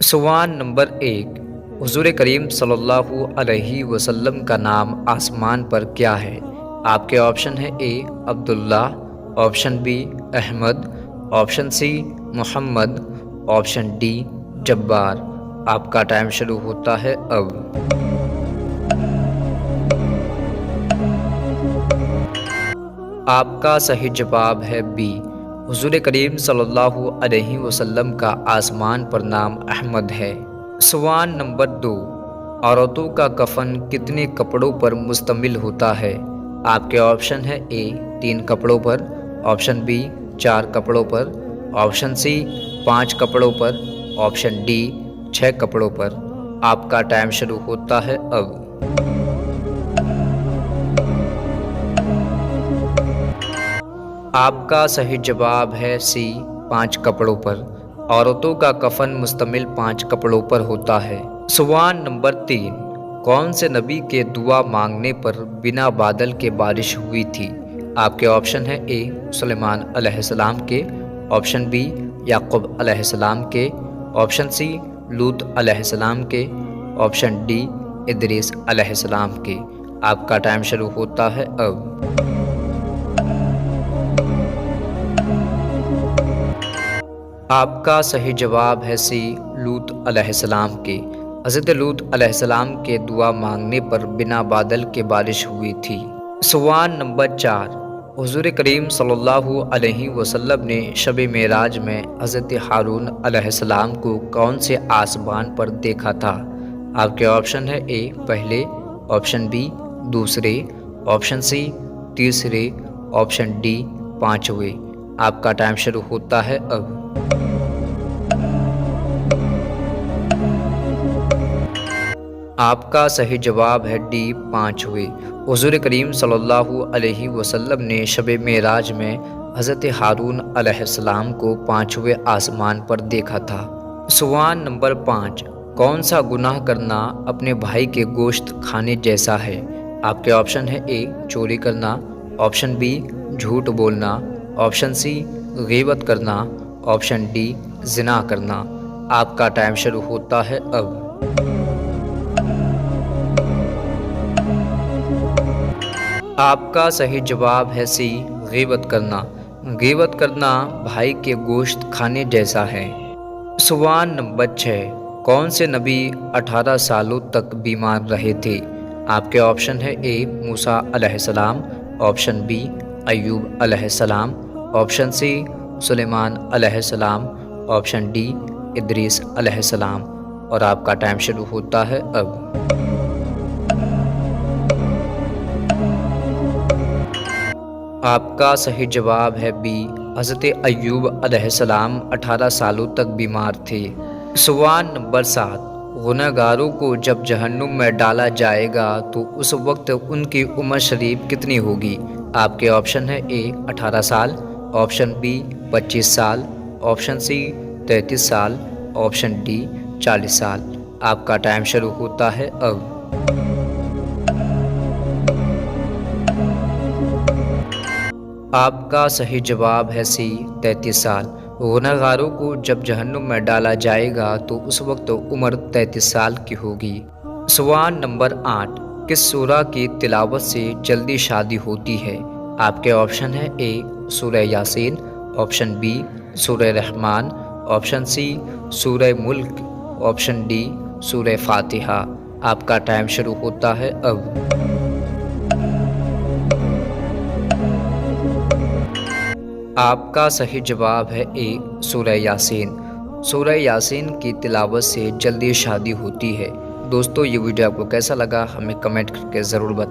सवाल नंबर 1। हुजूर करीम सल्लल्लाहु अलैहि वसल्लम का नाम आसमान पर क्या है? आपके ऑप्शन है A Abdullah, option B Ahmed, option C Muhammad, option D Jabbar. आपका टाइम शुरू होता है अब। आपका सही जवाब है बी। हुजूर करीम सल्लल्लाहु अलैहि वसल्लम का आसमान पर नाम अहमद है। सवाल नंबर 2। औरतों का कफन कितने कपड़ों पर मुश्तमिल होता है? आपके ऑप्शन है ए 3 कपड़ों पर, ऑप्शन बी 4 कपड़ों पर, ऑप्शन सी 5 कपड़ों पर, ऑप्शन डी 6 कपड़ों पर। आपका टाइम शुरू होता है अब। आपका सही जवाब है सी 5 कपड़ों पर। औरतों का कफन मुश्तमिल 5 कपड़ों पर होता है। सवाल नंबर 3। कौन से नबी के दुआ मांगने पर बिना बादल के बारिश हुई थी? आपके ऑप्शन है ए सुलेमान अलैहिस्सलाम के, ऑप्शन बी याकूब अलैहिस्सलाम के, ऑप्शन सी लूत अलैहिस्सलाम के, ऑप्शन डी इदरीस अलैहिस्सलाम के। आपका टाइम शुरू होता है अब। आपका सही जवाब है सी लूत अलैहिस्सलाम के। हज़रत लूत अलैहिस्सलाम के दुआ मांगने पर बिना बादल के बारिश हुई थी। सवाल नंबर 4। हुजूर करीम सल्लल्लाहु अलैहि वसल्लम ने शब मेराज में हज़रत हारून अलैहिस्सलाम को कौन से आसमान पर देखा था? आपके ऑप्शन है ए पहले, ऑप्शन बी दूसरे, ऑप्शन सी तीसरे, ऑप्शन डी 5वें। आपका टाइम शुरू होता है अब। आपका सही जवाब है डी 5वें। हुजूर करीम सल्लल्लाहु अलैहि वसल्लम ने शब मेराज में हज़रत हारून अलैहिस्सलाम को 5वें आसमान पर देखा था। सवाल नंबर 5। कौन सा गुनाह करना अपने भाई के गोश्त खाने जैसा है? आपके ऑप्शन है ए चोरी करना, ऑप्शन बी झूठ बोलना, ऑप्शन सी गीबत करना, ऑप्शन डी जिना करना। आपका टाइम शुरू होता है अब। आपका सही जवाब है सी गीबत करना। गीबत करना भाई के गोश्त खाने जैसा है। सवाल नंबर 6। कौन से नबी 18 सालों तक बीमार रहे थे? आपके ऑप्शन है ए मूसा अलैहिस्सलाम, ऑप्शन बी अय्यूब अलैहिस्सलाम, ऑप्शन सी सुलेमान अलैहिस्सलाम, ऑप्शन डी इदरीस अलैहिस्सलाम। और आपका टाइम शुरू होता है अब। आपका सही जवाब है बी हज़रत अय्यूब अलैहिस्सलाम 18 सालों तक बीमार थे। सवाल नंबर 7। गुनहगारों को जब जहन्नुम में डाला जाएगा तो उस वक्त उनकी उम्र शरीफ कितनी होगी? आपके ऑप्शन है ए 18 साल, ऑप्शन बी 25 साल, ऑप्शन सी 33 साल, ऑप्शन डी 40 साल। आपका टाइम शुरू होता है अब। आपका सही जवाब है सी 33 साल। गुनहगारों को जब जहन्नुम में डाला जाएगा तो उस वक्त उम्र 33 साल की होगी। सवाल नंबर 8। किस सूरा की तिलावत से जल्दी शादी होती है? आपके ऑप्शन है ए सूरह यासीन, ऑप्शन बी सूरह रहमान, ऑप्शन सी सूरह मुल्क, ऑप्शन डी सूरह फातिहा। आपका टाइम शुरू होता है अब। आपका सही जवाब है ए सूरह यासीन। सूरह यासीन की तिलावत से जल्दी शादी होती है। दोस्तों ये वीडियो आपको कैसा लगा हमें कमेंट करके ज़रूर बताएं।